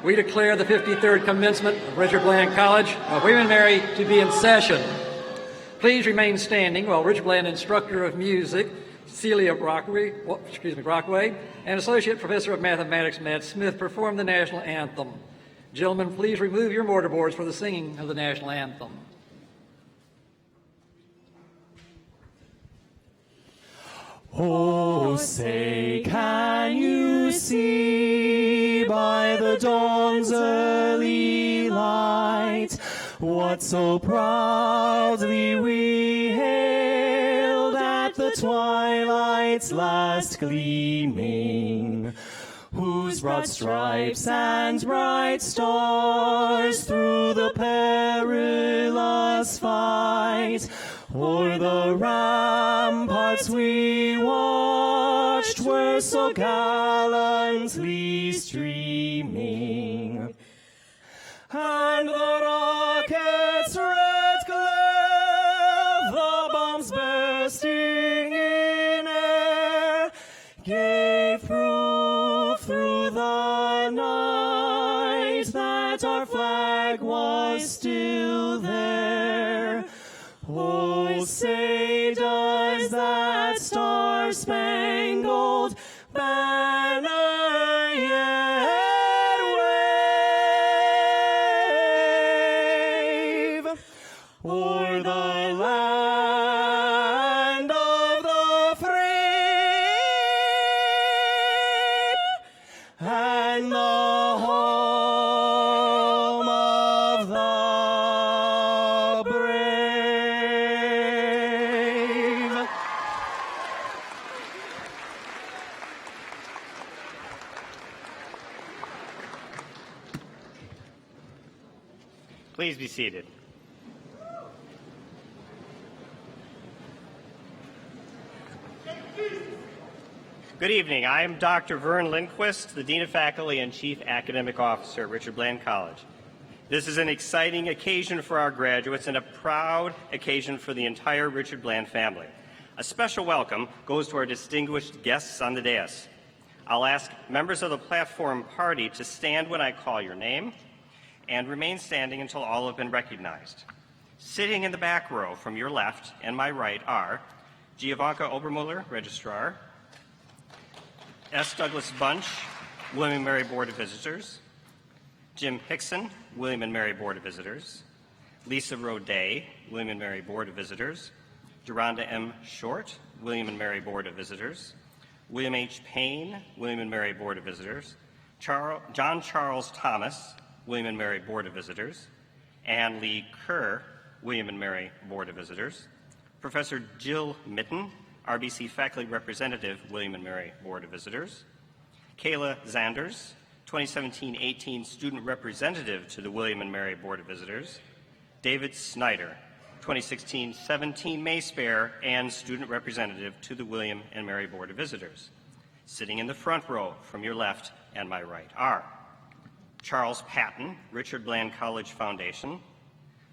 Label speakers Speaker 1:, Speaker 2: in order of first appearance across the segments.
Speaker 1: we declare the 53rd commencement of Richard Bland College of William and Mary to be in session. Please remain standing while Richard Bland Instructor of Music, Celia Brockway, and Associate Professor of Mathematics, Matt Smith, perform the national anthem. Gentlemen, please remove your mortarboards for the singing of the national anthem.
Speaker 2: Oh, say, can you see by the dawn's early light what so proudly we hailed at the twilight's last gleaming, whose broad stripes and bright stars through the perilous fight o'er the ramparts we watched were so gallantly streaming, and the rocket's red glare, the bombs bursting in air, gave proof through the night that our flag was still there. Oh, say, does that star-spangled banner yet wave o'er the land of the free and the home of the brave?
Speaker 3: Please be seated. Good evening. I am Dr. Vern Lindquist, the Dean of Faculty and Chief Academic Officer at Richard Bland College. This is an exciting occasion for our graduates and a proud occasion for the entire Richard Bland family. A special welcome goes to our distinguished guests on the dais. I'll ask members of the platform party to stand when I call your name and remain standing until all have been recognized. Sitting in the back row from your left and my right are Giovanka Obermuller, Registrar; S. Douglas Bunch, William and Mary Board of Visitors; Jim Hickson, William and Mary Board of Visitors; Lisa Roday, William and Mary Board of Visitors; Deronda M. Short, William and Mary Board of Visitors; William H. Payne, William and Mary Board of Visitors; John Charles Thomas, William and Mary Board of Visitors; Ann Lee Kerr, William and Mary Board of Visitors; Professor Jill Mitten, RBC Faculty Representative, William and Mary Board of Visitors; Kayla Zanders, 2017-18 Student Representative to the William and Mary Board of Visitors; David Snyder, 2016-17 May Spare and Student Representative to the William and Mary Board of Visitors. Sitting in the front row from your left and my right are Charles Patton, Richard Bland College Foundation;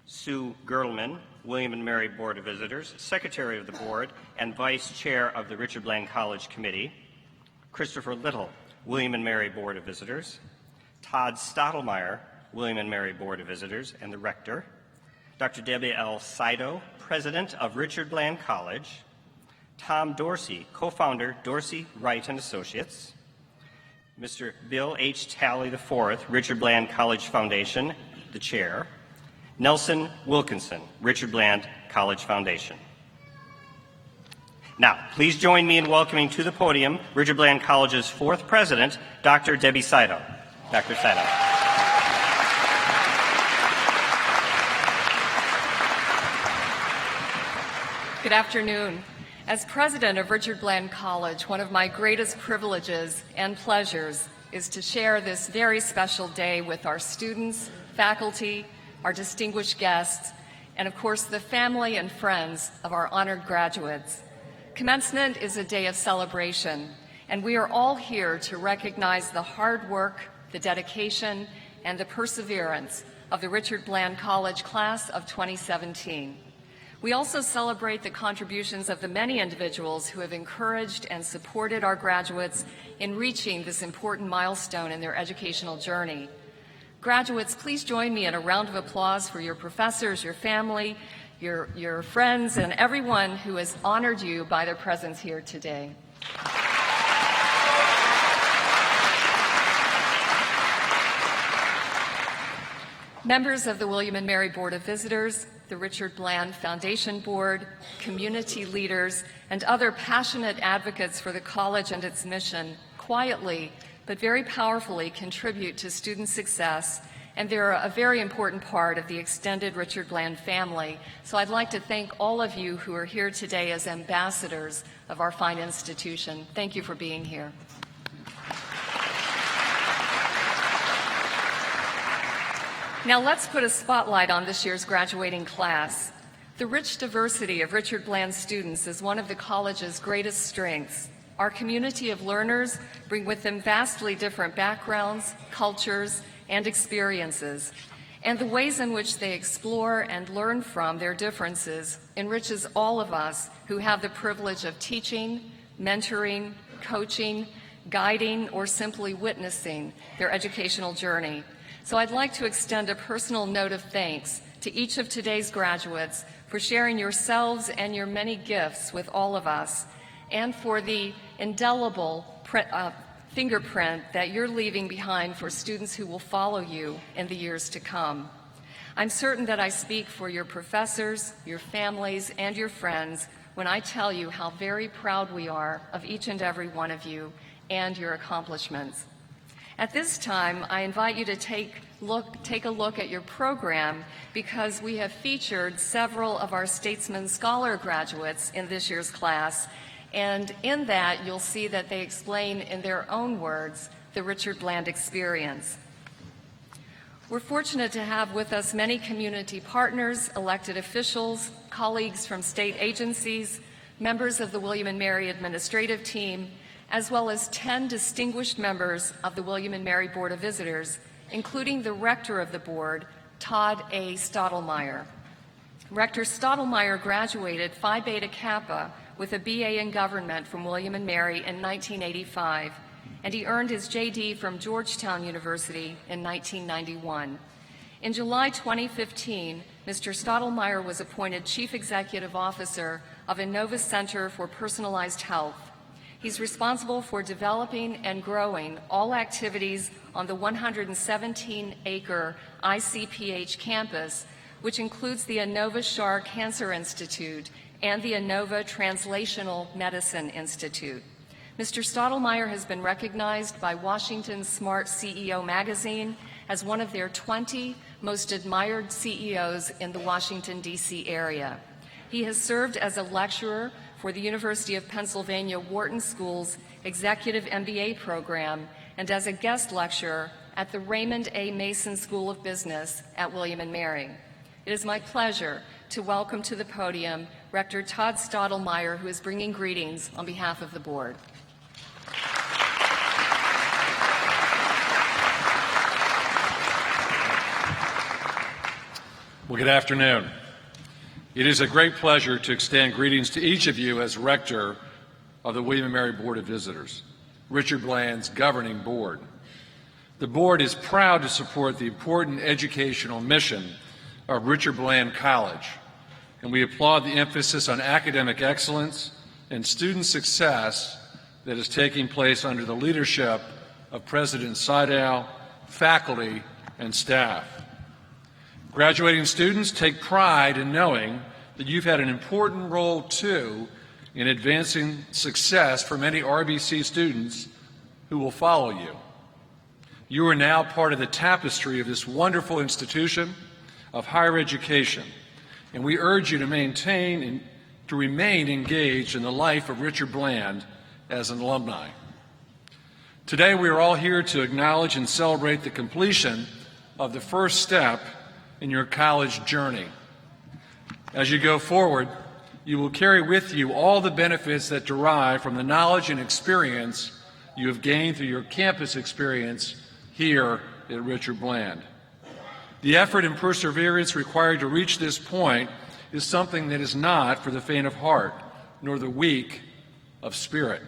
Speaker 3: Sue Girdleman, William and Mary Board of Visitors, Secretary of the Board and Vice Chair of the Richard Bland College Committee; Christopher Little, William and Mary Board of Visitors; Todd Stottlemyre, William and Mary Board of Visitors and the Rector; Dr. Debbie L. Sido, President of Richard Bland College; Tom Dorsey, co-founder, Dorsey, Wright and Associates; Mr. Bill H. Talley IV, Richard Bland College Foundation, the Chair; Nelson Wilkinson, Richard Bland College Foundation. Now, please join me in welcoming to the podium Richard Bland College's fourth president, Dr. Debbie Sido. Dr. Sido.
Speaker 4: Good afternoon. As president of Richard Bland College, one of my greatest privileges and pleasures is to share this very special day with our students, faculty, our distinguished guests, and of course the family and friends of our honored graduates. Commencement is a day of celebration, and we are all here to recognize the hard work, the dedication, and the perseverance of the Richard Bland College class of 2017. We also celebrate the contributions of the many individuals who have encouraged and supported our graduates in reaching this important milestone in their educational journey. Graduates, please join me in a round of applause for your professors, your family, your friends, and everyone who has honored you by their presence here today. Members of the William & Mary Board of Visitors, the Richard Bland Foundation Board, community leaders, and other passionate advocates for the college and its mission quietly but very powerfully contribute to student success, and they're a very important part of the extended Richard Bland family. So I'd like to thank all of you who are here today as ambassadors of our fine institution. Thank you for being here. Now let's put a spotlight on this year's graduating class. The rich diversity of Richard Bland students is one of the college's greatest strengths. Our community of learners bring with them vastly different backgrounds, cultures, and experiences, and the ways in which they explore and learn from their differences enriches all of us who have the privilege of teaching, mentoring, coaching, guiding, or simply witnessing their educational journey. So I'd like to extend a personal note of thanks to each of today's graduates for sharing yourselves and your many gifts with all of us, and for the indelible fingerprint that you're leaving behind for students who will follow you in the years to come. I'm certain that I speak for your professors, your families, and your friends when I tell you how very proud we are of each and every one of you and your accomplishments. At this time, I invite you to take a look at your program, because we have featured several of our Statesman Scholar graduates in this year's class, and in that you'll see that they explain in their own words the Richard Bland experience. We're fortunate to have with us many community partners, elected officials, colleagues from state agencies, members of the William & Mary administrative team, as well as 10 distinguished members of the William & Mary Board of Visitors, including the rector of the board, Todd A. Stottlemyre. Rector Stottlemyre graduated Phi Beta Kappa with a BA in government from William & Mary in 1985, and he earned his JD from Georgetown University in 1991. In July 2015, Mr. Stottlemyre was appointed Chief Executive Officer of Innova Center for Personalized Health. He's responsible for developing and growing all activities on the 117-acre ICPH campus, which includes the Innova Shar Cancer Institute and the Innova Translational Medicine Institute. Mr. Stottlemyre has been recognized by Washington's Smart CEO magazine as one of their 20 most admired CEOs in the Washington, D.C. area. He has served as a lecturer for the University of Pennsylvania Wharton School's Executive MBA program and as a guest lecturer at the Raymond A. Mason School of Business at William & Mary. It is my pleasure to welcome to the podium Rector Todd Stottlemyre, who is bringing greetings on behalf of the board.
Speaker 5: Well, good afternoon. It is a great pleasure to extend greetings to each of you as Rector of the William & Mary Board of Visitors, Richard Bland's governing board. The board is proud to support the important educational mission of Richard Bland College, and we applaud the emphasis on academic excellence and student success that is taking place under the leadership of President Seidel, faculty, and staff. Graduating students take pride in knowing that you've had an important role, too, in advancing success for many RBC students who will follow you. You are now part of the tapestry of this wonderful institution of higher education, and we urge you to maintain and to remain engaged in the life of Richard Bland as an alumni. Today, we are all here to acknowledge and celebrate the completion of the first step in your college journey. As you go forward, you will carry with you all the benefits that derive from the knowledge and experience you have gained through your campus experience here at Richard Bland. The effort and perseverance required to reach this point is something that is not for the faint of heart, nor the weak of spirit.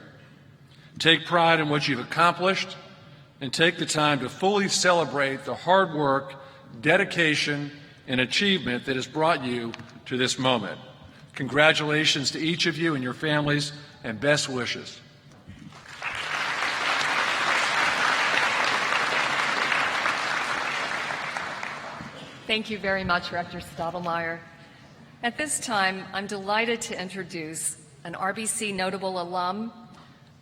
Speaker 5: Take pride in what you've accomplished and take the time to fully celebrate the hard work, dedication, and achievement that has brought you to this moment. Congratulations to each of you and your families, and best wishes.
Speaker 4: Thank you very much, Rector Stottlemyre. At this time, I'm delighted to introduce an RBC notable alum,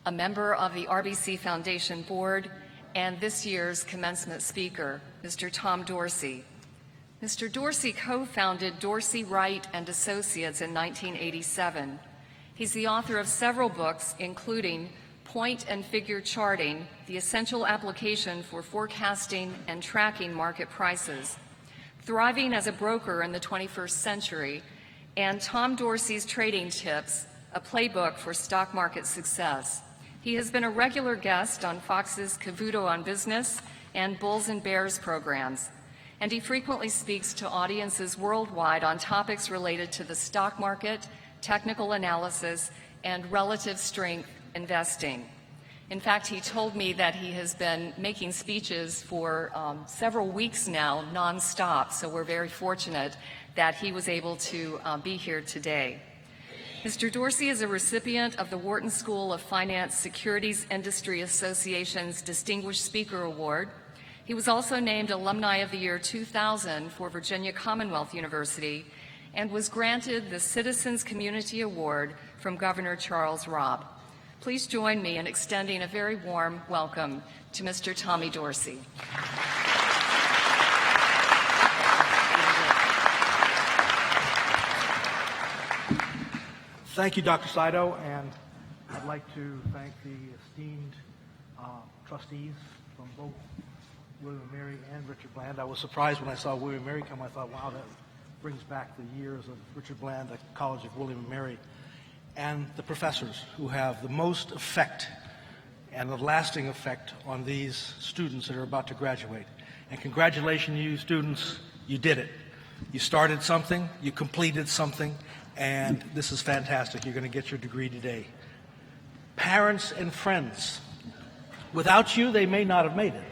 Speaker 4: a member of the RBC Foundation Board, and this year's commencement speaker, Mr. Tom Dorsey. Mr. Dorsey co-founded Dorsey, Wright and Associates in 1987. He's the author of several books, including Point and Figure Charting, the essential application for forecasting and tracking market prices, Thriving as a Broker in the 21st Century, and Tom Dorsey's Trading Tips, a playbook for stock market success. He has been a regular guest on Fox's Cavuto on Business and Bulls and Bears programs, and he frequently speaks to audiences worldwide on topics related to the stock market, technical analysis, and relative strength investing. In fact, he told me that he has been making speeches for several weeks now, nonstop, so we're very fortunate that he was able to be here today. Mr. Dorsey is a recipient of the Wharton School of Finance Securities Industry Association's Distinguished Speaker Award. He was also named Alumni of the Year 2000 for Virginia Commonwealth University and was granted the Citizens Community Award from Governor Charles Robb. Please join me in extending a very warm welcome to Mr. Tommy Dorsey.
Speaker 6: Thank you, Dr. Saito, and I'd like to thank the esteemed trustees from both William & Mary and Richard Bland. I was surprised when I saw William & Mary come. I thought, wow, that brings back the years of Richard Bland at College of William & Mary. And the professors who have the most effect and the lasting effect on these students that are about to graduate. And congratulations, you students, you did it. You started something, you completed something, and this is fantastic. You're going to get your degree today. Parents and friends, without you, they may not have made it.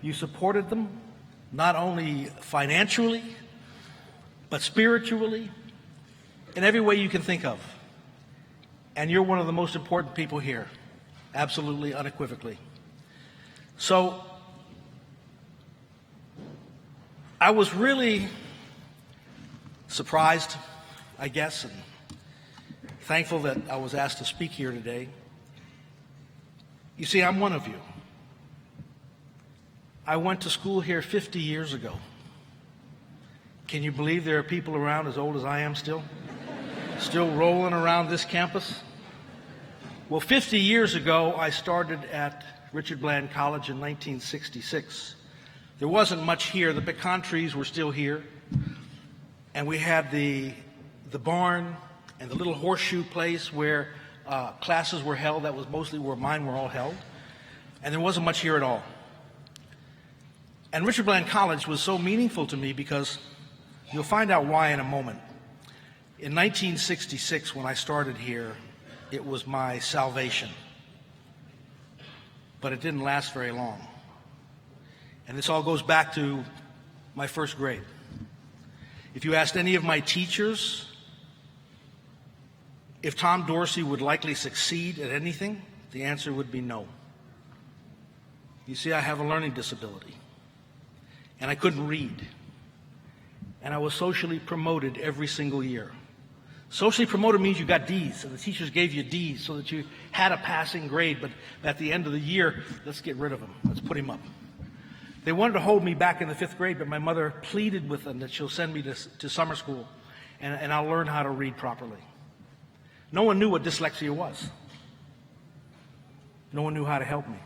Speaker 6: You supported them, not only financially, but spiritually, in every way you can think of. And you're one of the most important people here, absolutely, unequivocally. So, I was really surprised, I guess, and thankful that I was asked to speak here today. You see, I'm one of you. I went to school here 50 years ago. Can you believe there are people around as old as I am still? Still rolling around this campus? Well, 50 years ago, I started at Richard Bland College in 1966. There wasn't much here. The pecan trees were still here. And we had the barn and the little horseshoe place where classes were held. That was mostly where mine were all held. And there wasn't much here at all. And Richard Bland College was so meaningful to me because you'll find out why in a moment. In 1966, when I started here, it was my salvation. But it didn't last very long. And this all goes back to my first grade. If you asked any of my teachers if Tom Dorsey would likely succeed at anything, the answer would be no. You see, I have a learning disability, and I couldn't read. And I was socially promoted every single year. Socially promoted means you got D's, and the teachers gave you D's so that you had a passing grade, but at the end of the year, let's get rid of him. Let's put him up. They wanted to hold me back in the 5th grade, but my mother pleaded with them that she'll send me to summer school, and I'll learn how to read properly. No one knew what dyslexia was. No one knew how to help me.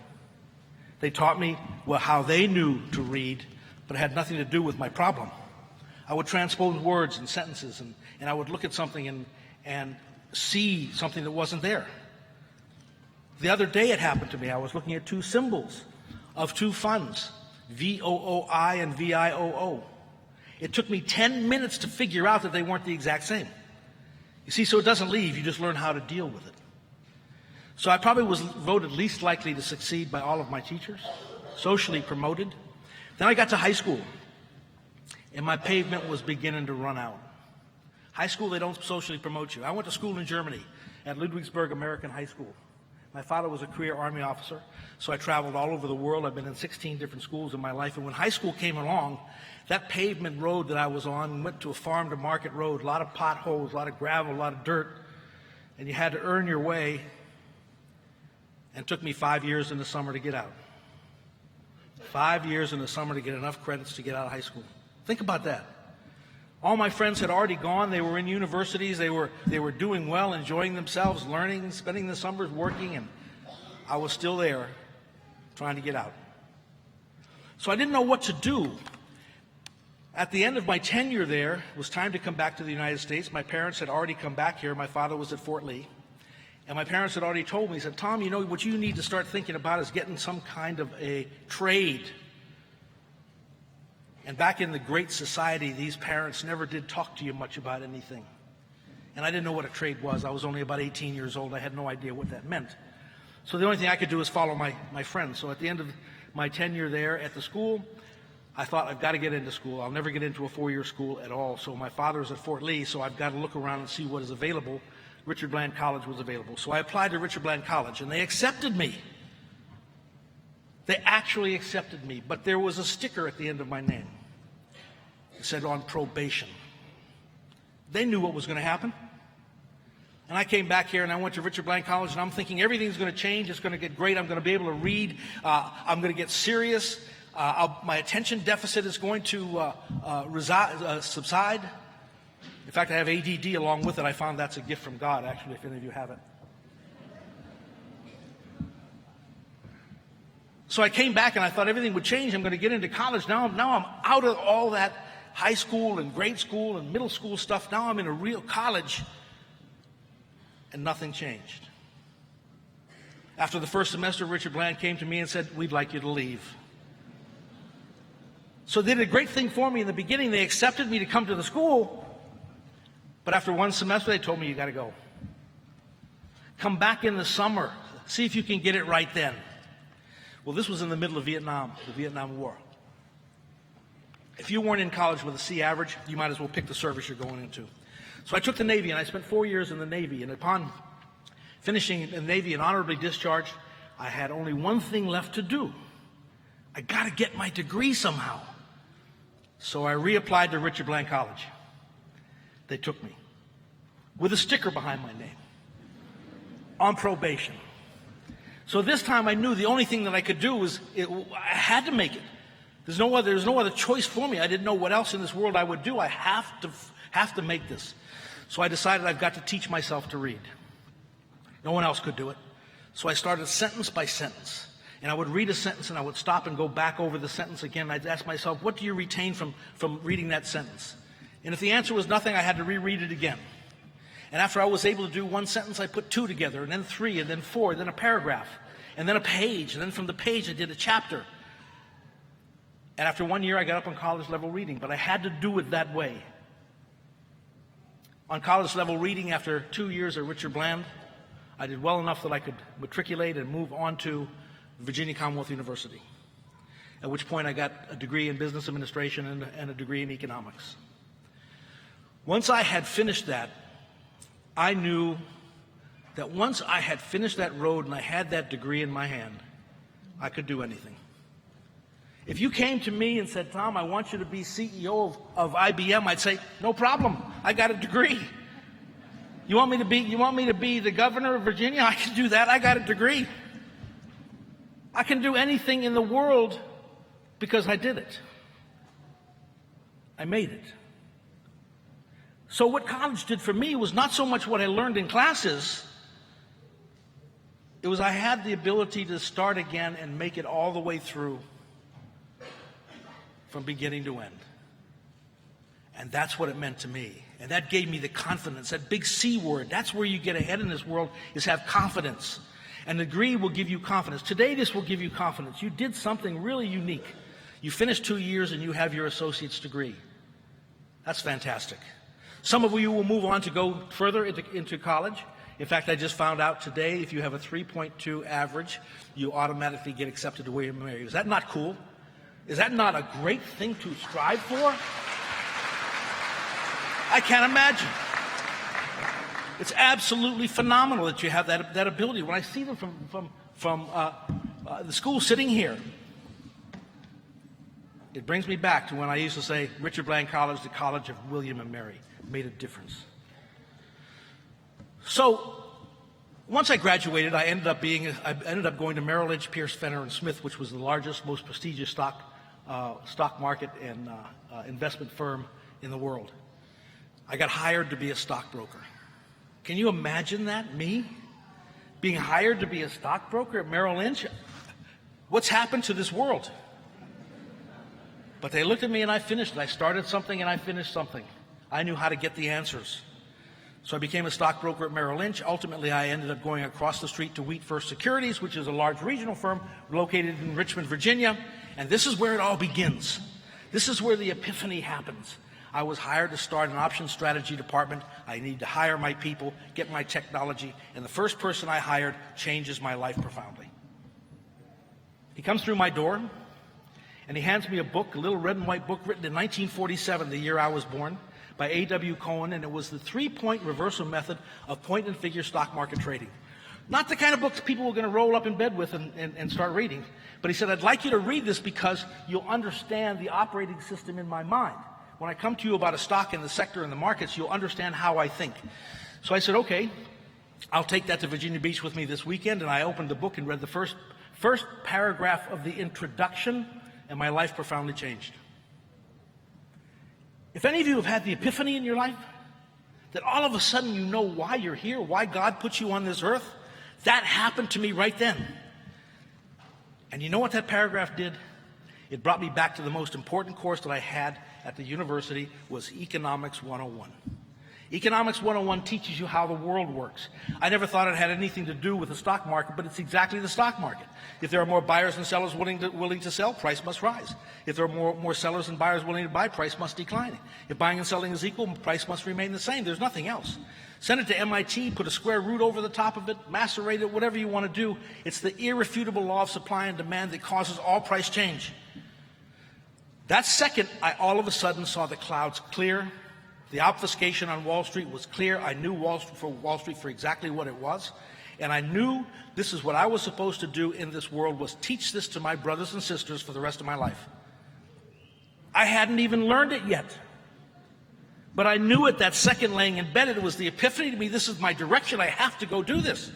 Speaker 6: They taught me, well, how they knew to read, but it had nothing to do with my problem. I would transpose words and sentences, and I would look at something and see something that wasn't there. The other day it happened to me. I was looking at 2 symbols of 2 funds, VOOI and VIOO. It took me 10 minutes to figure out that they weren't the exact same. You see, so it doesn't leave. You just learn how to deal with it. So I probably was voted least likely to succeed by all of my teachers, socially promoted. Then I got to high school, and my pavement was beginning to run out. High school, they don't socially promote you. I went to school in Germany at Ludwigsburg American High School. My father was a career Army officer, so I traveled all over the world. I've been in 16 different schools in my life. And when high school came along, that pavement road that I was on went to a farm-to-market road, a lot of potholes, a lot of gravel, a lot of dirt, and you had to earn your way. And it took me 5 years in the summer to get out. 5 years in the summer to get enough credits to get out of high school. Think about that. All my friends had already gone. They were in universities. They were doing well, enjoying themselves, learning, spending the summers working, and I was still there trying to get out. So I didn't know what to do. At the end of my tenure there, it was time to come back to the United States. My parents had already come back here. My father was at Fort Lee. And my parents had already told me, he said, Tom, you know, what you need to start thinking about is getting some kind of a trade. And back in the Great Society, these parents never did talk to you much about anything. And I didn't know what a trade was. I was only about 18 years old. I had no idea what that meant. So the only thing I could do was follow my friends. So at the end of my tenure there at the school, I thought, I've got to get into school. I'll never get into a four-year school at all. So my father was at Fort Lee, so I've got to look around and see what is available. Richard Bland College was available. So I applied to Richard Bland College, and they accepted me. They actually accepted me, but there was a sticker at the end of my name. It said on probation. They knew what was going to happen. And I came back here and I went to Richard Bland College, and I'm thinking everything's going to change. It's going to get great. I'm going to be able to read. I'm going to get serious. My attention deficit is going to subside. In fact, I have ADD along with it. I found that's a gift from God, actually, if any of you have it. So I came back and I thought everything would change. I'm going to get into college. Now I'm out of all that high school and grade school and middle school stuff. Now I'm in a real college, and nothing changed. After the first semester, Richard Bland came to me and said, we'd like you to leave. So they did a great thing for me in the beginning. They accepted me to come to the school, but after one semester, they told me, you got to go. Come back in the summer. See if you can get it right then. Well, this was in the middle of Vietnam, the Vietnam War. If you weren't in college with a C average, you might as well pick the service you're going into. So I took the Navy, and I spent 4 years in the Navy. And upon finishing in the Navy and honorably discharged, I had only one thing left to do. I got to get my degree somehow. So I reapplied to Richard Bland College. They took me with a sticker behind my name on probation. So this time I knew the only thing that I could do was I had to make it. There's no other choice for me. I didn't know what else in this world I would do. I have to make this. So I decided I've got to teach myself to read. No one else could do it. So I started sentence by sentence. And I would read a sentence and I would stop and go back over the sentence again. I'd ask myself, what do you retain from reading that sentence? And if the answer was nothing, I had to reread it again. And after I was able to do one sentence, I put two together, and then three, and then four, and then a paragraph, and then a page, and then from the page I did a chapter. And after 1 year, I got up on college level reading, but I had to do it that way. On college level reading, after 2 years at Richard Bland, I did well enough that I could matriculate and move on to Virginia Commonwealth University, at which point I got a degree in business administration and a degree in economics. Once I had finished that, I knew that once I had finished that road and I had that degree in my hand, I could do anything. If you came to me and said, Tom, I want you to be CEO of IBM, I'd say, no problem. I got a degree. You want me to be the governor of Virginia? I can do that. I got a degree. I can do anything in the world because I did it. I made it. So what college did for me was not so much what I learned in classes. It was I had the ability to start again and make it all the way through from beginning to end. And that's what it meant to me. And that gave me the confidence, that big C word. That's where you get ahead in this world, is have confidence. And the degree will give you confidence. Today, this will give you confidence. You did something really unique. You finished 2 years and you have your associate's degree. That's fantastic. Some of you will move on to go further into college. In fact, I just found out today if you have a 3.2 average, you automatically get accepted to William & Mary. Is that not cool? Is that not a great thing to strive for? I can't imagine. It's absolutely phenomenal that you have that ability. When I see them from the school sitting here, it brings me back to when I used to say Richard Bland College, the College of William & Mary, made a difference. So once I graduated, I ended up going to Merrill Lynch, Pierce, Fenner and Smith, which was the largest, most prestigious stock market and investment firm in the world. I got hired to be a stockbroker. Can you imagine that? Me being hired to be a stockbroker at Merrill Lynch? What's happened to this world? But they looked at me and I finished it. I started something and I finished something. I knew how to get the answers. So I became a stockbroker at Merrill Lynch. Ultimately, I ended up going across the street to Wheat First Securities, which is a large regional firm located in Richmond, Virginia. And this is where it all begins. This is where the epiphany happens. I was hired to start an options strategy department. I need to hire my people, get my technology, and the first person I hired changes my life profoundly. He comes through my door, and he hands me a book, a little red and white book written in 1947, the year I was born, by A.W. Cohen, and it was the three-point reversal method of point-and-figure stock market trading. Not the kind of books people were going to roll up in bed with and start reading, but he said, I'd like you to read this because you'll understand the operating system in my mind. When I come to you about a stock in the sector and the markets, you'll understand how I think. So I said, okay, I'll take that to Virginia Beach with me this weekend, and I opened the book and read the first paragraph of the introduction, and my life profoundly changed. If any of you have had the epiphany in your life, that all of a sudden you know why you're here, why God put you on this earth, that happened to me right then. And you know what that paragraph did? It brought me back to the most important course that I had at the university, was Economics 101. Economics 101 teaches you how the world works. I never thought it had anything to do with the stock market, but it's exactly the stock market. If there are more buyers and sellers willing to sell, price must rise. If there are more sellers and buyers willing to buy, price must decline. If buying and selling is equal, price must remain the same. There's nothing else. Send it to MIT, put a square root over the top of it, macerate it, whatever you want to do. It's the irrefutable law of supply and demand that causes all price change. That second, I all of a sudden saw the clouds clear. The obfuscation on Wall Street was clear. I knew Wall Street for exactly what it was. And I knew this is what I was supposed to do in this world, was teach this to my brothers and sisters for the rest of my life. I hadn't even learned it yet. But I knew it that second laying in bed. It was the epiphany to me. This is my direction. I have to go do this.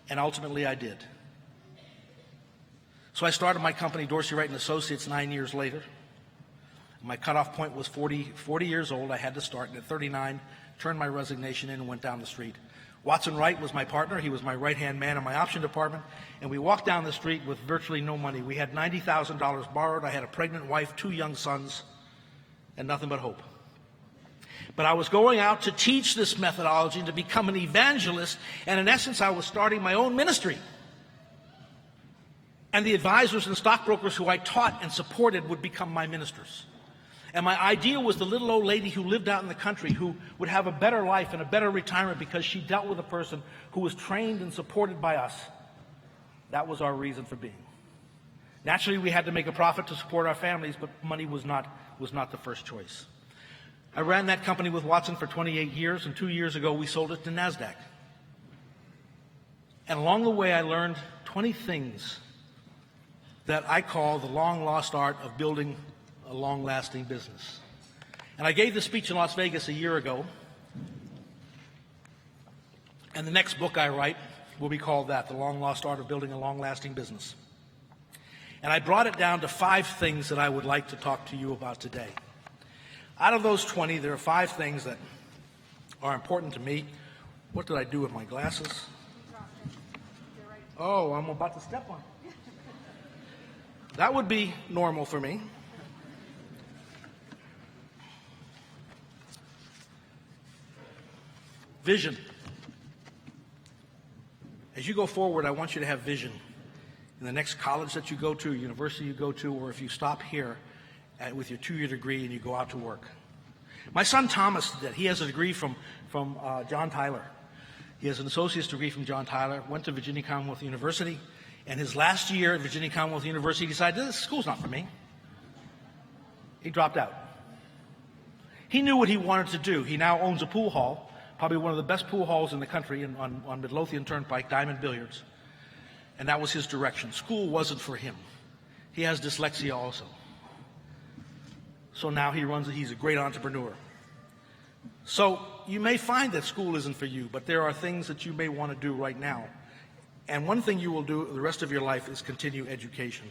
Speaker 6: And ultimately I did. So I started my company, Dorsey Wright & Associates, 9 years later. My cutoff point was 40 years old. I had to start, and at 39, turned my resignation in and went down the street. Watson Wright was my partner. He was my right-hand man in my option department, and we walked down the street with virtually no money. We had $90,000 borrowed. I had a pregnant wife, 2 young sons, and nothing but hope. But I was going out to teach this methodology and to become an evangelist, and in essence, I was starting my own ministry. And the advisors and stockbrokers who I taught and supported would become my ministers. And my idea was the little old lady who lived out in the country who would have a better life and a better retirement because she dealt with a person who was trained and supported by us. That was our reason for being. Naturally, we had to make a profit to support our families, but money was not the first choice. I ran that company with Watson for 28 years, and 2 years ago we sold it to NASDAQ. And along the way I learned 20 things that I call the long-lost art of building a long-lasting business. And I gave this speech in Las Vegas a year ago, and the next book I write will be called that, The Long-Lost Art of Building a Long-Lasting Business. And I brought it down to 5 things that I would like to talk to you about today. Out of those 20, there are 5 things that are important to me. What did I do with my glasses? Oh, I'm about to step on it. That would be normal for me. Vision. As you go forward, I want you to have vision. In the next college that you go to, university you go to, or if you stop here with your 2-year degree and you go out to work. My son Thomas did. He has a degree from John Tyler. He has an associate's degree from John Tyler, went to Virginia Commonwealth University, and his last year at Virginia Commonwealth University, he decided, this school's not for me. He dropped out. He knew what he wanted to do. He now owns a pool hall, probably one of the best pool halls in the country on Midlothian Turnpike, Diamond Billiards. And that was his direction. School wasn't for him. He has dyslexia also. So now he's a great entrepreneur. So you may find that school isn't for you, but there are things that you may want to do right now. And one thing you will do the rest of your life is continue education.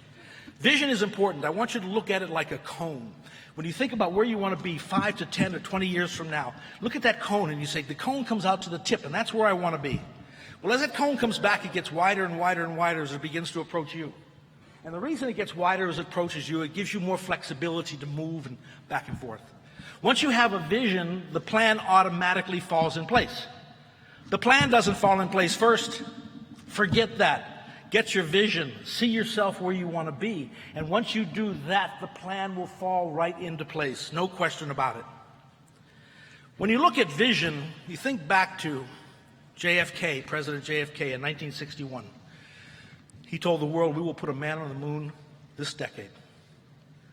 Speaker 6: Vision is important. I want you to look at it like a cone. When you think about where you want to be 5 to 10 or 20 years from now, look at that cone and you say, the cone comes out to the tip, and that's where I want to be. Well, as that cone comes back, it gets wider and wider and wider as it begins to approach you. And the reason it gets wider as it approaches you, it gives you more flexibility to move and back and forth. Once you have a vision, the plan automatically falls in place. The plan doesn't fall in place first. Forget that. Get your vision. See yourself where you want to be. And once you do that, the plan will fall right into place. No question about it. When you look at vision, you think back to JFK, President JFK in 1961. He told the world, we will put a man on the moon this decade.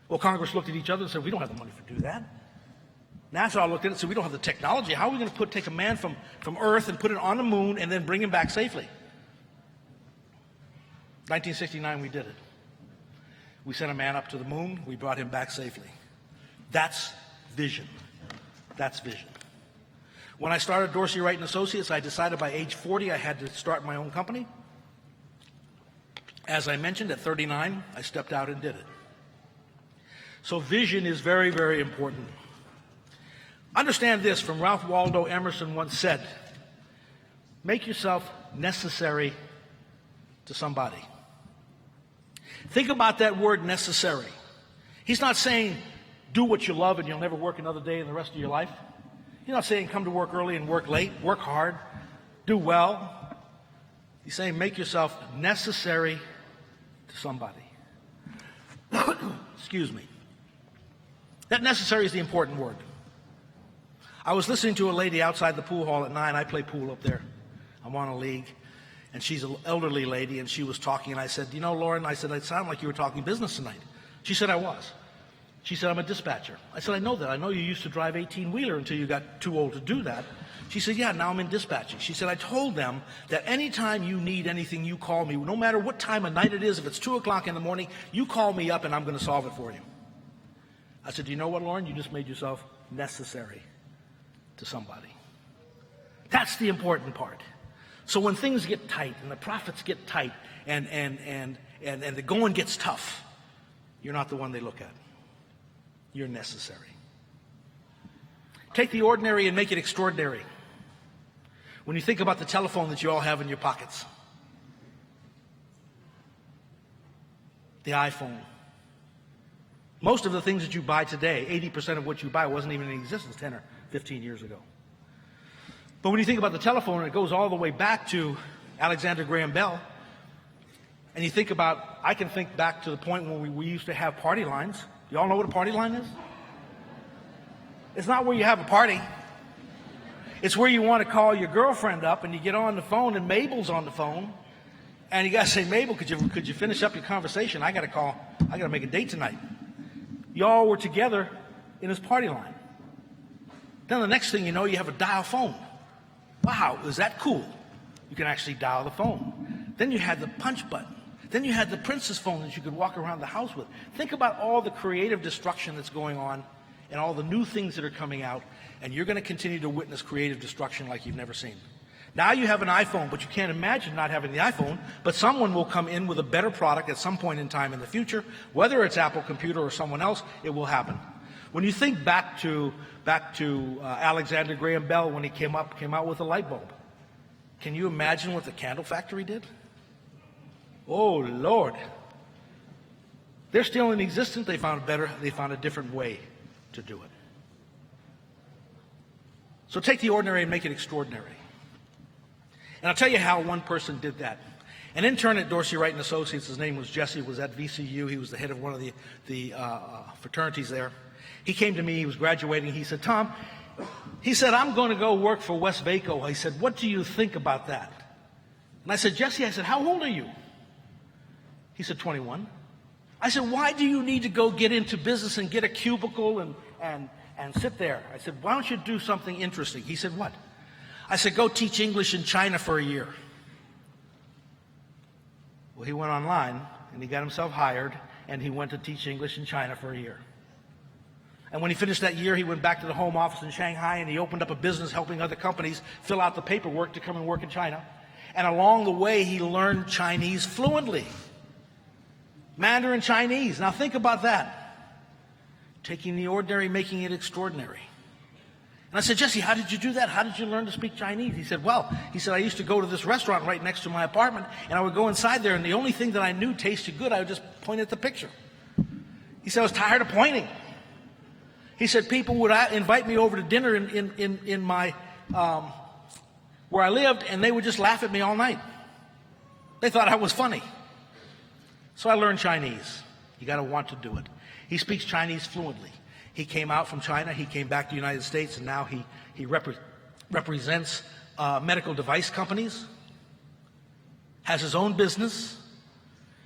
Speaker 6: Well, Congress looked at each other and said, we don't have the money to do that. NASA looked at it and said, we don't have the technology. How are we going to take a man from Earth and put it on the moon and then bring him back safely? 1969, we did it. We sent a man up to the moon. We brought him back safely. That's vision. That's vision. When I started Dorsey Wright & Associates, I decided by age 40 I had to start my own company. As I mentioned, at 39, I stepped out and did it. So vision is very, very important. Understand this, from Ralph Waldo Emerson once said, make yourself necessary to somebody. Think about that word necessary. He's not saying do what you love and you'll never work another day in the rest of your life. He's not saying come to work early and work late, work hard, do well. He's saying make yourself necessary to somebody. Excuse me. That necessary is the important word. I was listening to a lady outside the pool hall at 9. I play pool up there. I'm on a league. And she's an elderly lady, and she was talking, and I said, you know, Lauren, I said, it sounded like you were talking business tonight. She said, I was. She said, I'm a dispatcher. I said, I know that. I know you used to drive 18-wheeler until you got too old to do that. She said, yeah, now I'm in dispatching. She said, I told them that anytime you need anything, you call me. No matter what time of night it is, if it's 2 o'clock in the morning, you call me up, and I'm going to solve it for you. I said, you know what, Lauren? You just made yourself necessary to somebody. That's the important part. So when things get tight and the profits get tight and the going gets tough, you're not the one they look at. You're necessary. Take the ordinary and make it extraordinary. When you think about the telephone that you all have in your pockets, the iPhone. Most of the things that you buy today, 80% of what you buy wasn't even in existence 10 or 15 years ago. But when you think about the telephone, it goes all the way back to Alexander Graham Bell. And you think about, I can think back to the point when we used to have party lines. You all know what a party line is? It's not where you have a party. It's where you want to call your girlfriend up and you get on the phone and Mabel's on the phone. And you got to say, Mabel, could you finish up your conversation? I got to make a date tonight. Y'all were together in this party line. Then the next thing you know, you have a dial phone. Wow, is that cool? You can actually dial the phone. Then you had the punch button. Then you had the princess phone that you could walk around the house with. Think about all the creative destruction that's going on and all the new things that are coming out, and you're going to continue to witness creative destruction like you've never seen. Now you have an iPhone, but you can't imagine not having the iPhone, but someone will come in with a better product at some point in time in the future. Whether it's Apple Computer or someone else, it will happen. When you think back to Alexander Graham Bell when he came out with a light bulb, can you imagine what the candle factory did? Oh, Lord. They're still in existence. They found a different way to do it. So take the ordinary and make it extraordinary. And I'll tell you how one person did that. An intern at Dorsey Wright & Associates, his name was Jesse, was at VCU. He was the head of one of the fraternities there. He came to me, he was graduating. He said, Tom, He said, I'm going to go work for Westvaco. He said, what do you think about that? And I said, Jesse, I said, how old are you? He said, 21. I said, why do you need to go get into business and get a cubicle and sit there? I said, why don't you do something interesting? He said, what? I said, go teach English in China for a year. Well, he went online and he got himself hired and he went to teach English in China for a year. And when he finished that year, he went back to the home office in Shanghai and he opened up a business helping other companies fill out the paperwork to come and work in China. And along the way, he learned Chinese fluently. Mandarin Chinese. Now think about that. Taking the ordinary, making it extraordinary. And I said, Jesse, how did you do that? How did you learn to speak Chinese? He said, I used to go to this restaurant right next to my apartment, and I would go inside there, and the only thing that I knew tasted good, I would just point at the picture. He said, I was tired of pointing. He said, people would invite me over to dinner in my, where I lived, and they would just laugh at me all night. They thought I was funny. So I learned Chinese. You got to want to do it. He speaks Chinese fluently. He came out from China, he came back to the United States, and now he represents medical device companies, has his own business,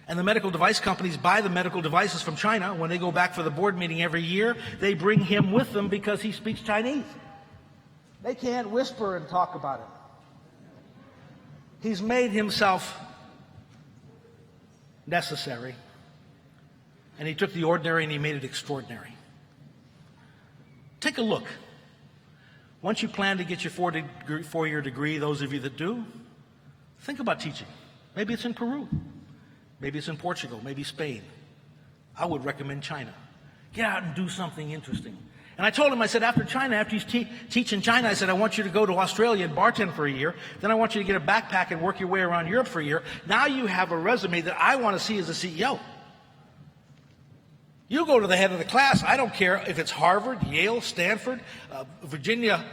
Speaker 6: and the medical device companies buy the medical devices from China. When they go back for the board meeting every year, they bring him with them because he speaks Chinese. They can't whisper and talk about it. He's made himself necessary, and he took the ordinary and he made it extraordinary. Take a look. Once you plan to get your four-year degree, those of you that do, think about teaching. Maybe it's in Peru. Maybe it's in Portugal. Maybe Spain. I would recommend China. Get out and do something interesting. And I told him, I said, after China, after you teach in China, I said, I want you to go to Australia and bartend for a year. Then I want you to get a backpack and work your way around Europe for a year. Now you have a resume that I want to see as a CEO. You go to the head of the class. I don't care if it's Harvard, Yale, Stanford, Virginia,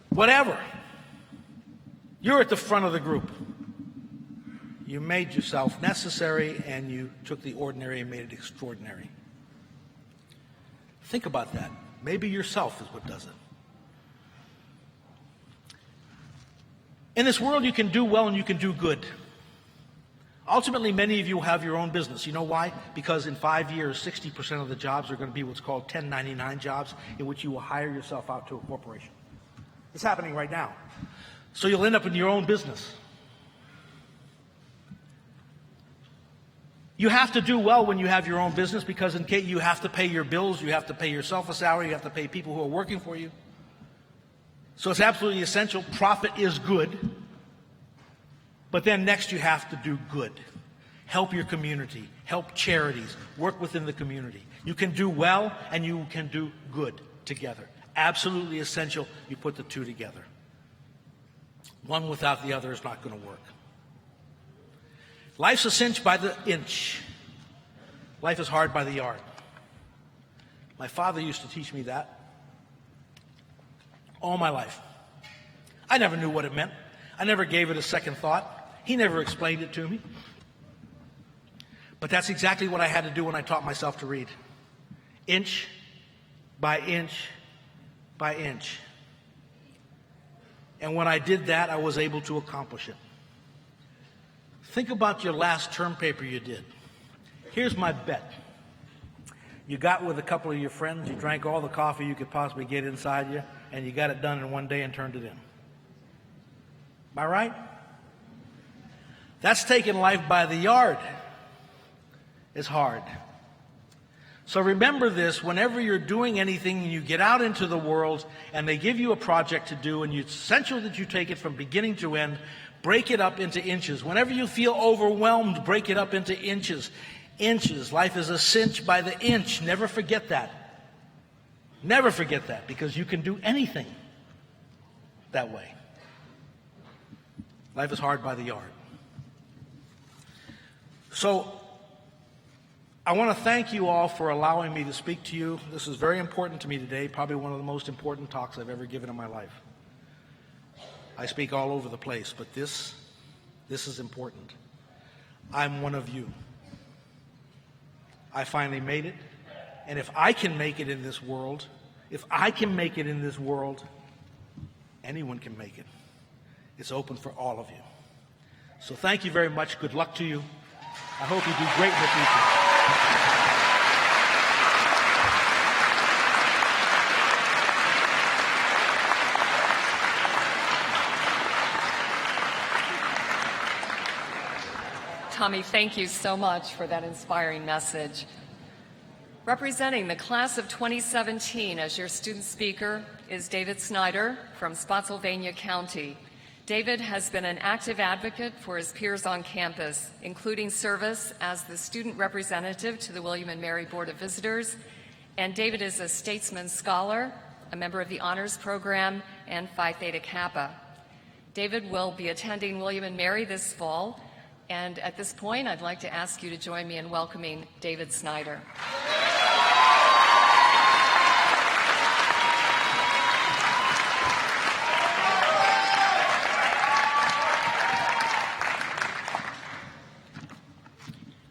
Speaker 6: whatever. You're at the front of the group. You made yourself necessary and you took the ordinary and made it extraordinary. Think about that. Maybe yourself is what does it. In this world, you can do well and you can do good. Ultimately, many of you will have your own business. You know why? Because in 5 years, 60% of the jobs are going to be what's called 1099 jobs, in which you will hire yourself out to a corporation. It's happening right now. So you'll end up in your own business. You have to do well when you have your own business because in case you have to pay your bills, you have to pay yourself a salary, you have to pay people who are working for you. So it's absolutely essential. Profit is good. But then next you have to do good. Help your community. Help charities. Work within the community. You can do well and you can do good together. Absolutely essential. You put the two together. One without the other is not going to work. Life's a cinch by the inch. Life is hard by the yard. My father used to teach me that all my life. I never knew what it meant. I never gave it a second thought. He never explained it to me. But that's exactly what I had to do when I taught myself to read. Inch by inch by inch. And when I did that, I was able to accomplish it. Think about your last term paper you did. Here's my bet. You got with a couple of your friends, you drank all the coffee you could possibly get inside you, and you got it done in one day and turned it in. Am I right? That's taking life by the yard. It's hard. So remember this, whenever you're doing anything and you get out into the world and they give you a project to do and it's essential that you take it from beginning to end, break it up into inches. Whenever you feel overwhelmed, break it up into inches. Inches. Life is a cinch by the inch. Never forget that. Never forget that, because you can do anything that way. Life is hard by the yard. So, I want to thank you all for allowing me to speak to you. This is very important to me today, probably one of the most important talks I've ever given in my life. I speak all over the place, but this is important. I'm one of you. I finally made it, and if I can make it in this world, If I can make it in this world, anyone can make it. It's open for all of you. So thank you very much. Good luck to you. I hope you do great in the future.
Speaker 4: Tommy, thank you so much for that inspiring message. Representing the class of 2017 as your student speaker is David Snyder from Spotsylvania County. David has been an active advocate for his peers on campus, including service as the student representative to the William & Mary Board of Visitors. And David is a Statesman Scholar, a member of the Honors Program, and Phi Theta Kappa. David will be attending William & Mary this fall. And at this point, I'd like to ask you to join me in welcoming David Snyder.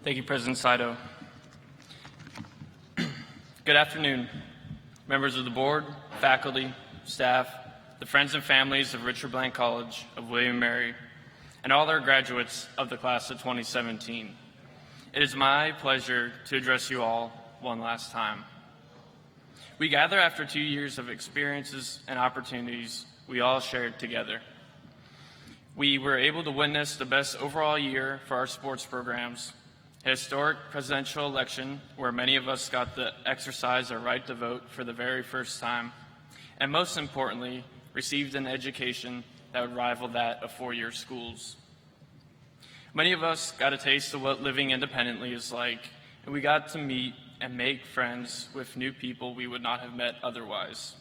Speaker 7: Thank you, President Saito. Good afternoon, members of the board, faculty, staff, the friends and families of Richard Bland College of William & Mary, and all their graduates of the class of 2017. It is my pleasure to address you all one last time. We gather after 2 years of experiences and opportunities we all shared together. We were able to witness the best overall year for our sports programs, a historic presidential election where many of us got to exercise our right to vote for the very first time, and most importantly, received an education that would rival that of four-year schools. Many of us got a taste of what living independently is like, and we got to meet and make friends with new people we would not have met otherwise.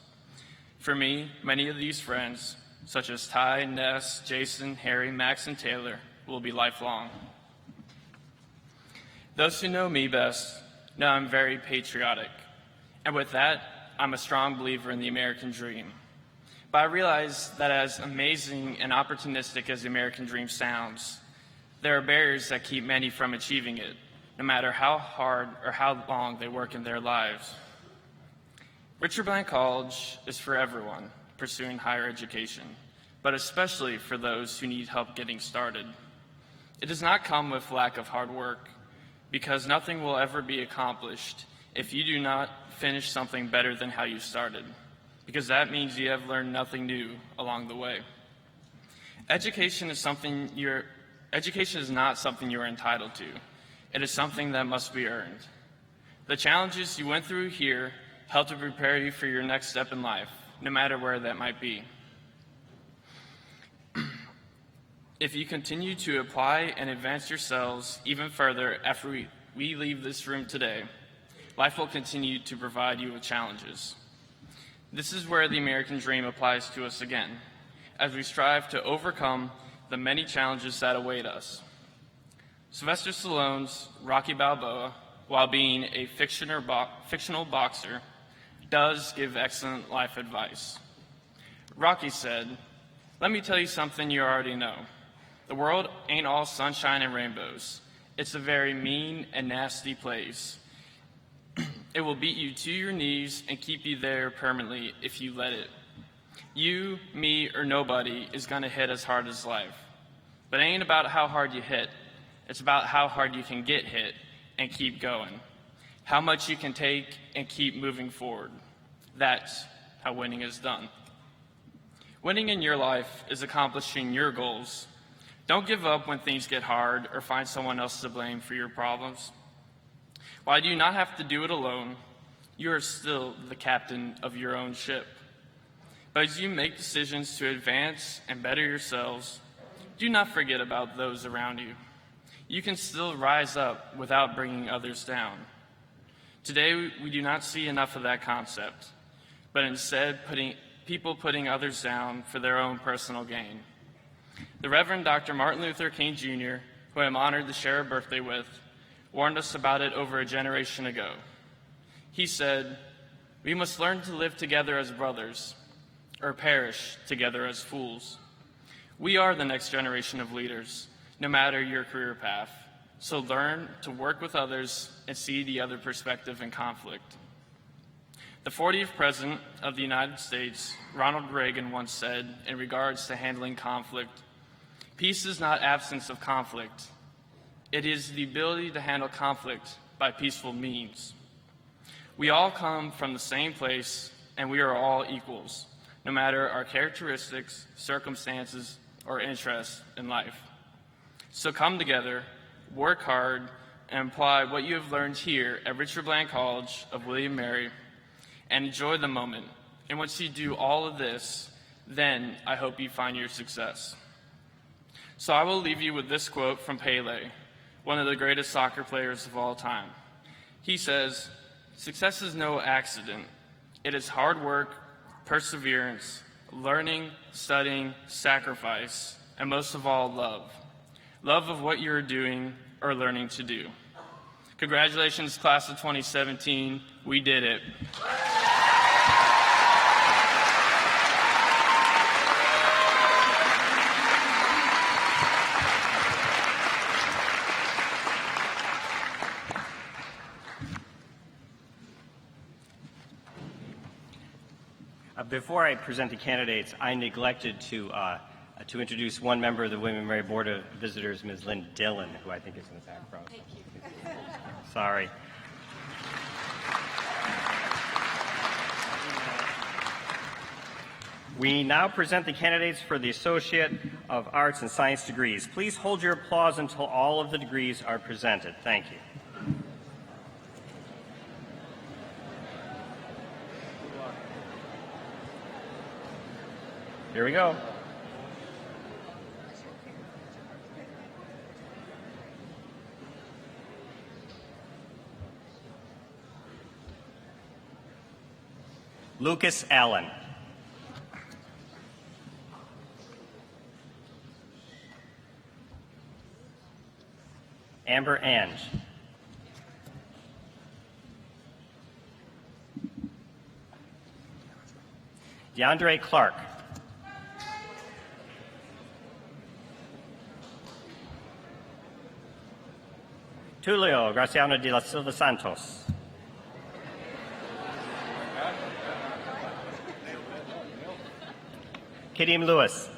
Speaker 7: For me, many of these friends, such as Ty, Ness, Jason, Harry, Max, and Taylor, will be lifelong. Those who know me best know I'm very patriotic, and with that, I'm a strong believer in the American dream. But I realize that as amazing and opportunistic as the American dream sounds, there are barriers that keep many from achieving it, no matter how hard or how long they work in their lives. Richard Bland College is for everyone pursuing higher education, but especially for those who need help getting started. It does not come with lack of hard work, because nothing will ever be accomplished if you do not finish something better than how you started, because that means you have learned nothing new along the way. Education is not something you are entitled to. It is something that must be earned. The challenges you went through here help to prepare you for your next step in life, no matter where that might be. If you continue to apply and advance yourselves even further after we leave this room today, life will continue to provide you with challenges. This is where the American dream applies to us again, as we strive to overcome the many challenges that await us. Sylvester Stallone's Rocky Balboa, while being a fictional boxer, does give excellent life advice. Rocky said, "Let me tell you something you already know. The world ain't all sunshine and rainbows. It's a very mean and nasty place. It will beat you to your knees and keep you there permanently if you let it. You, me, or nobody is going to hit as hard as life. But it ain't about how hard you hit. It's about how hard you can get hit and keep going. How much you can take and keep moving forward. That's how winning is done." Winning in your life is accomplishing your goals. Don't give up when things get hard or find someone else to blame for your problems. While you do not have to do it alone, you are still the captain of your own ship. But as you make decisions to advance and better yourselves, do not forget about those around you. You can still rise up without bringing others down. Today, we do not see enough of that concept, but instead people putting others down for their own personal gain. The Reverend Dr. Martin Luther King Jr., who I'm honored to share a birthday with, warned us about it over a generation ago. He said, "We must learn to live together as brothers, or perish together as fools." We are the next generation of leaders, no matter your career path. So learn to work with others and see the other perspective in conflict. The 40th President of the United States, Ronald Reagan, once said in regards to handling conflict, "Peace is not absence of conflict. It is the ability to handle conflict by peaceful means." We all come from the same place, and we are all equals, no matter our characteristics, circumstances, or interests in life. So come together, work hard, and apply what you have learned here at Richard Bland College of William and Mary, and enjoy the moment. And once you do all of this, then I hope you find your success. So I will leave you with this quote from Pele, one of the greatest soccer players of all time. He says, "Success is no accident. It is hard work, perseverance, learning, studying, sacrifice, and most of all, love. Love of what you're doing or learning to do." Congratulations, class of 2017. We did it.
Speaker 3: Before I present the candidates, I neglected to introduce one member of the William and Mary Board of Visitors, Ms. Lynn Dillon, who I think is in the back row. Thank you. Sorry. We now present the candidates for the Associate of Arts and Science degrees. Please hold your applause until all of the degrees are presented. Thank you. Here we go. Lucas Allen. Amber Ange. DeAndre Clark. Tulio Graciano de la Silva Santos. Kadeem Lewis.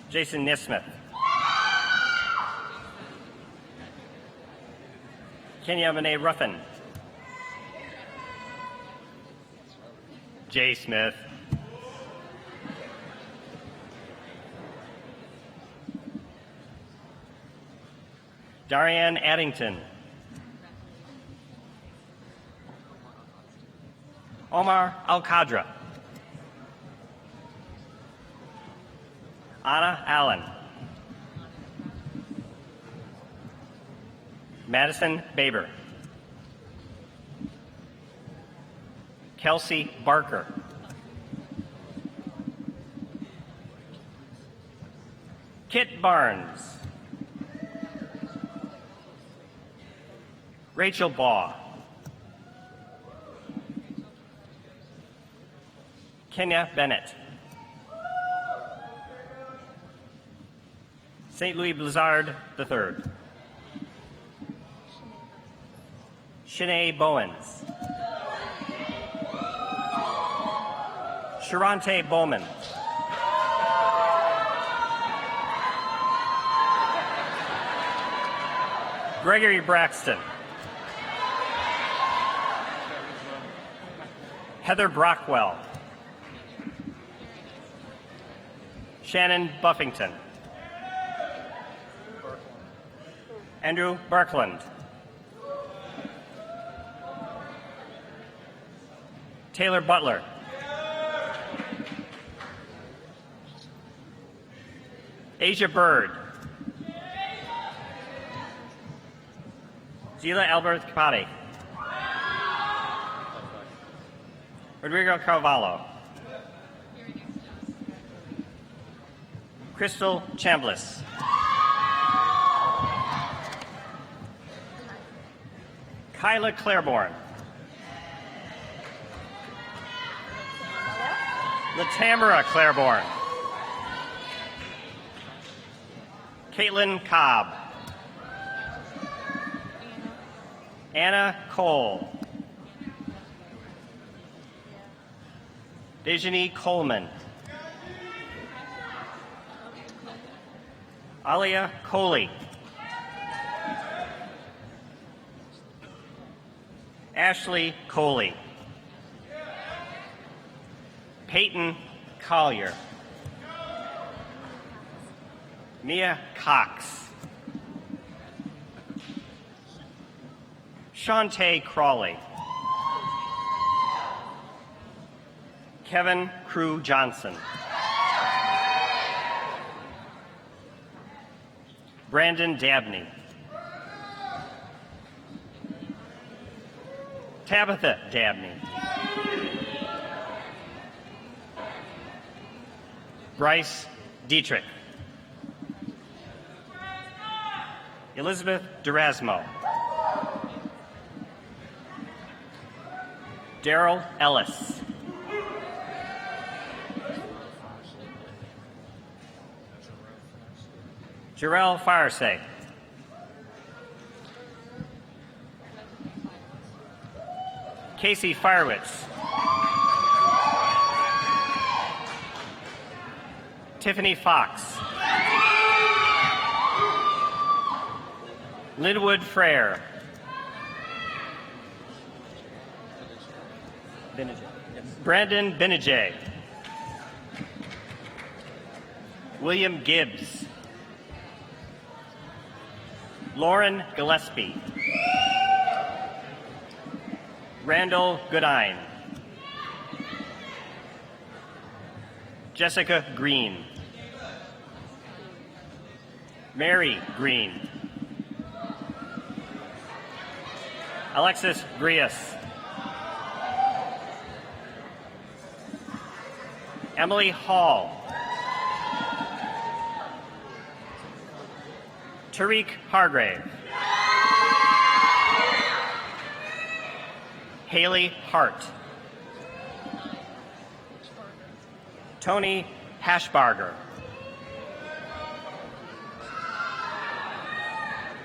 Speaker 3: Jason Nismith. Kenya Monet Ruffin. Jay Smith. Darianne Addington. Omar Al-Qadra. Anna Allen. Madison Baber. Kelsey Barker. Kit Barnes. Rachel Baugh. Kenya Bennett. St. Louis Blizzard III. Shanae Bowens. Sharante Bowman. Gregory Braxton. Heather Brockwell. Shannon Buffington. Andrew Barkland. Taylor Butler. Asia Bird. Zila Albert Kapati. Rodrigo Carvalho. Crystal Chambliss. Kyla Claiborne. Latamara Claiborne. Caitlin Cobb. Anna Cole. Dejani Coleman. Alia Coley. Ashley Coley. Peyton Collier. Mia Cox. Shantae Crawley. Kevin Crew Johnson. Brandon Dabney. Tabitha Dabney. Bryce Dietrich. Elizabeth Durasmo. Daryl Ellis. Jarrell Firesay. Casey Firewitz. Tiffany Fox. Linwood Frere. Brandon Benijay. William Gibbs. Lauren Gillespie. Randall Goodine. Jessica Green. Mary Green. Alexis Grias. Emily Hall. Tariq Hargrave. Haley Hart. Tony Hashbarger.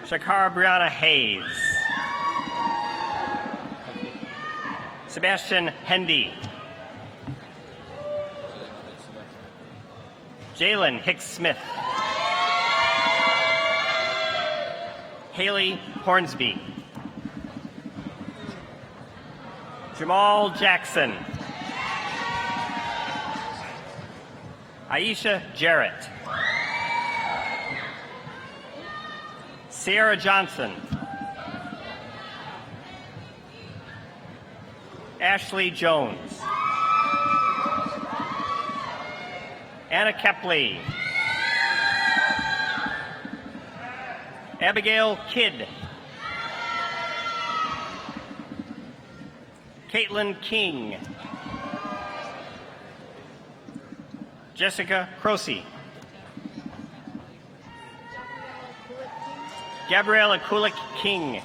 Speaker 3: Shakara Brianna Hayes. Sebastian Hendy. Jalen Hicks Smith. Haley Hornsby. Jamal Jackson. Aisha Jarrett. Sierra Johnson. Ashley Jones. Anna Kepley. Abigail Kidd. Caitlin King. Jessica Croce. Gabriella Kulik King.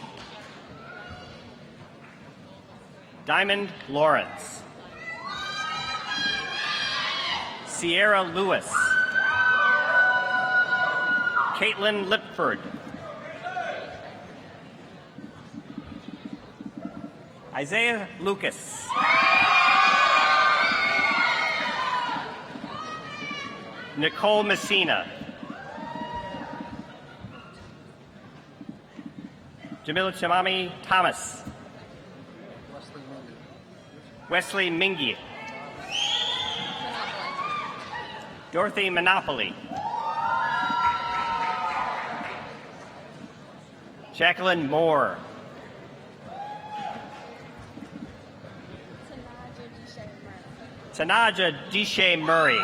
Speaker 3: Diamond Lawrence. Sierra Lewis. Caitlin Lipford. Isaiah Lucas. Nicole Messina. Jamila Chamami Thomas. Wesley Mingy. Dorothy Monopoly. Jacqueline Moore. Tanaja Dishe Murray.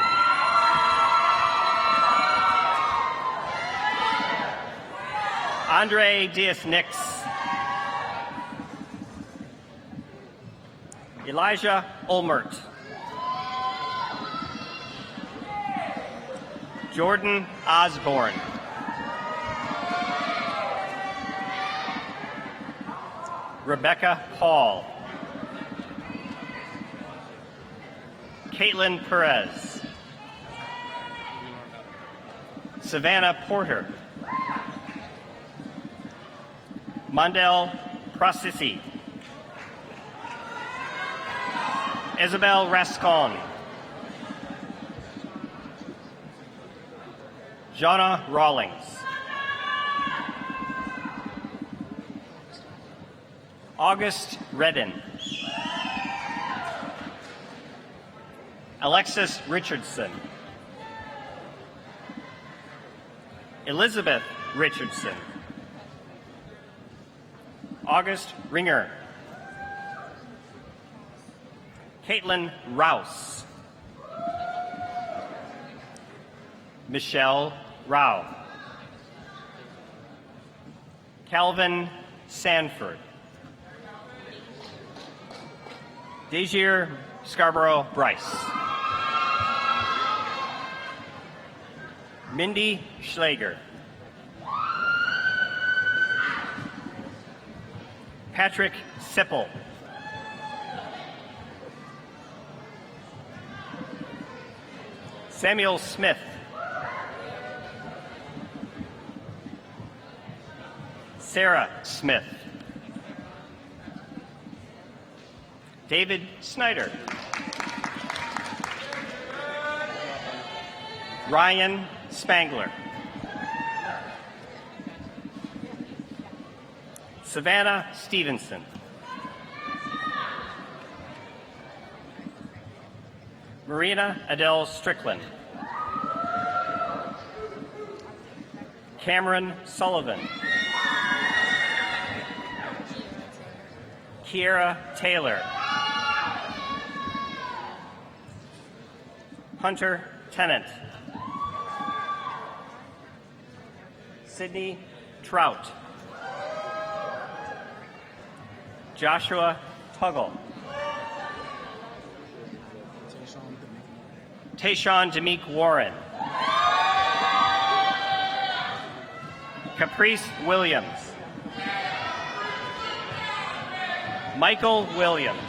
Speaker 3: Andre Diaz-Nix. Elijah Olmert. Jordan Osborne. Rebecca Hall. Caitlin Perez. Savannah Porter. Mondell Procisi. Isabel Rascon. Jonna Rawlings. August Redden. Alexis Richardson. Elizabeth Richardson. August Ringer. Caitlin Rouse. Michelle Rao. Calvin Sanford. Desir Scarborough Bryce. Mindy Schlager. Patrick Sipple. Samuel Smith. Sarah Smith. David Snyder. Ryan Spangler. Savannah Stevenson. Marina Adele Strickland. Cameron Sullivan. Kiera Taylor. Hunter Tennant. Sydney Trout. Joshua Tuggle. Tayshawn Demeek Warren. Caprice Williams. Michael Williams.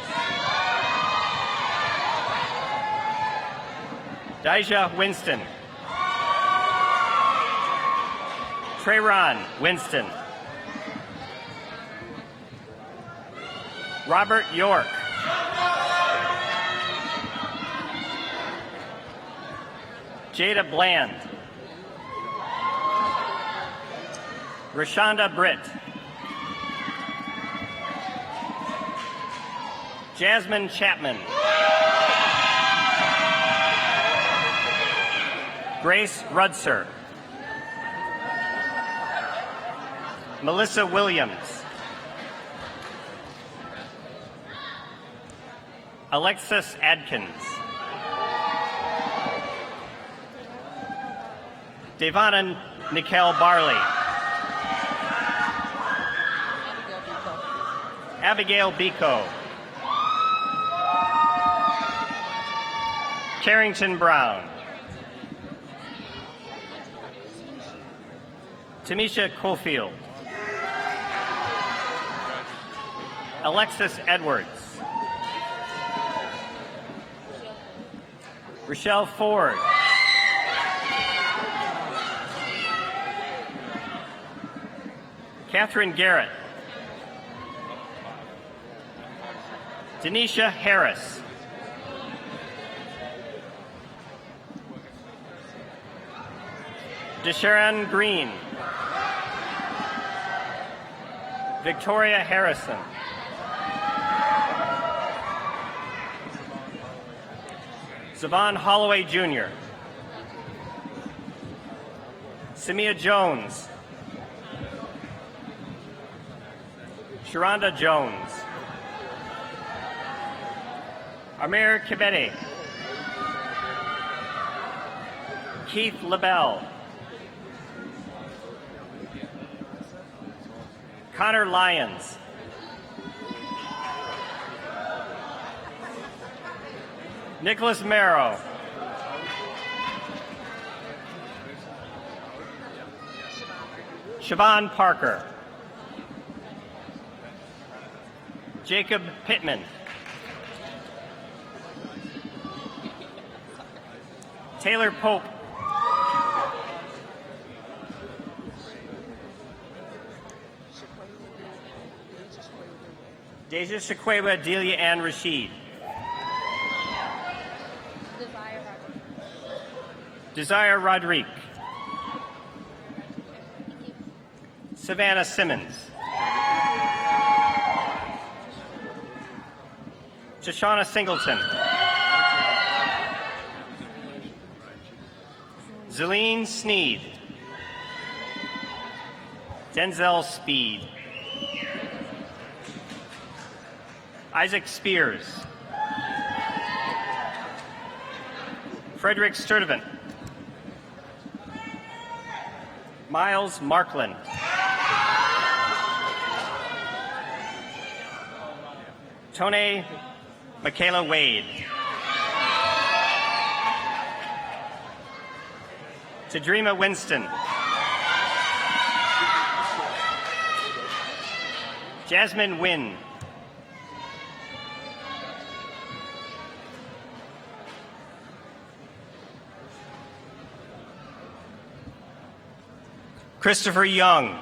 Speaker 3: Dijah Winston. Trayron Winston. Robert York. Jada Bland. Rashonda Britt. Jasmine Chapman. Grace Rudser. Melissa Williams. Alexis Adkins. Devonna Nicole Barley. Abigail Biko. Carrington Brown. Tamisha Cofield. Alexis Edwards. Rochelle Ford. Catherine Garrett. Denisha Harris. Desharon Green. Victoria Harrison. Savon Holloway Jr. Samia Jones. Sharonda Jones. Amir Kibede. Keith LaBelle. Connor Lyons. Nicholas Marrow. Siobhan Parker. Jacob Pittman. Taylor Pope. Deja Shakweba Delia Ann Rashid. Desire Rodrigue. Savannah Simmons. Shoshana Singleton. Zelene Sneed. Denzel Speed. Isaac Spears. Frederick Sturdivant. Miles Markland. Tone Michaela Wade. Tadrima Winston. Jasmine Wynn. Christopher Young.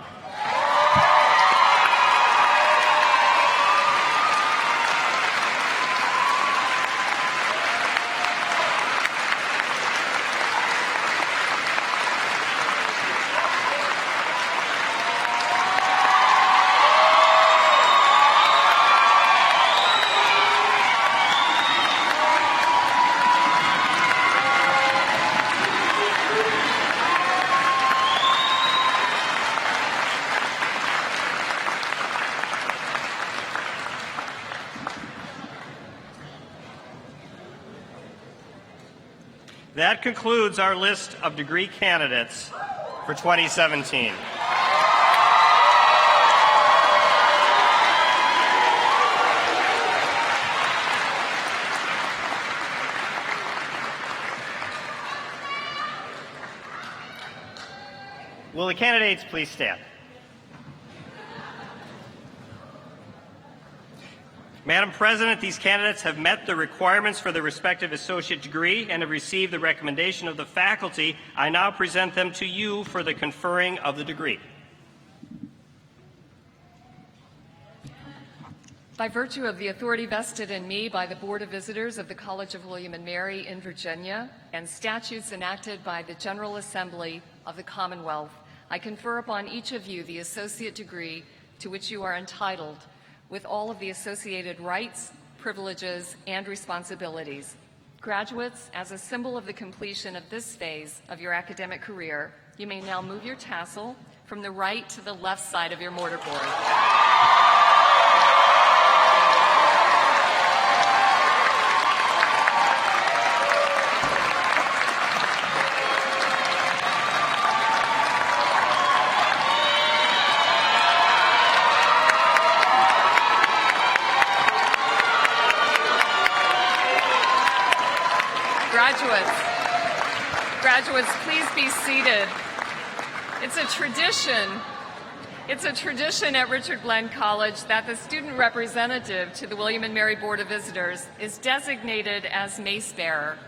Speaker 3: That concludes our list of degree candidates for 2017. Will the candidates please stand? Madam President, these candidates have met the requirements for their respective associate degree and have received the recommendation of the faculty. I now present them to you for the conferring of the degree.
Speaker 4: By virtue of the authority vested in me by the Board of Visitors of the College of William and Mary in Virginia and statutes enacted by the General Assembly of the Commonwealth, I confer upon each of you the associate degree to which you are entitled, with all of the associated rights, privileges, and responsibilities. Graduates, as a symbol of the completion of this phase of your academic career, you may now move your tassel from the right to the left side of your mortarboard. Graduates, please be seated. It's a tradition at Richard Bland College that the student representative to the William and Mary Board of Visitors is designated as mace bearer.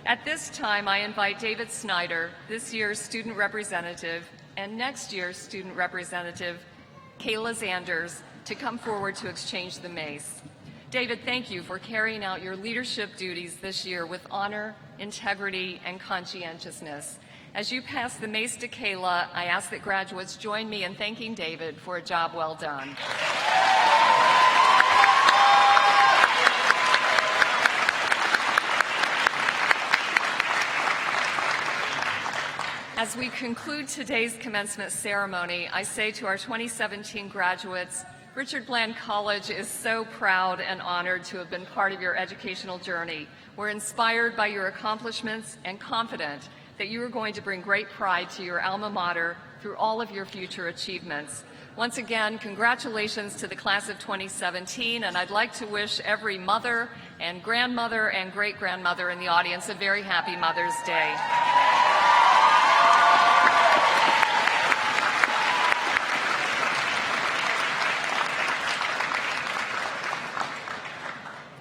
Speaker 4: At this time, I invite David Snyder, this year's student representative, and next year's student representative, Kayla Zanders, to come forward to exchange the mace. David, thank you for carrying out your leadership duties this year with honor, integrity, and conscientiousness. As you pass the mace to Kayla, I ask that graduates join me in thanking David for a job well done. As we conclude today's commencement ceremony, I say to our 2017 graduates, Richard Bland College is so proud and honored to have been part of your educational journey. We're inspired by your accomplishments and confident that you are going to bring great pride to your alma mater through all of your future achievements. Once again, congratulations to the class of 2017, and I'd like to wish every mother and grandmother and great-grandmother in the audience a very happy Mother's Day.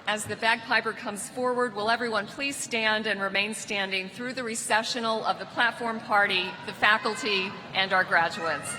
Speaker 4: As the bagpiper comes forward, will everyone please stand and remain standing through the recessional of the platform party, the faculty, and our graduates.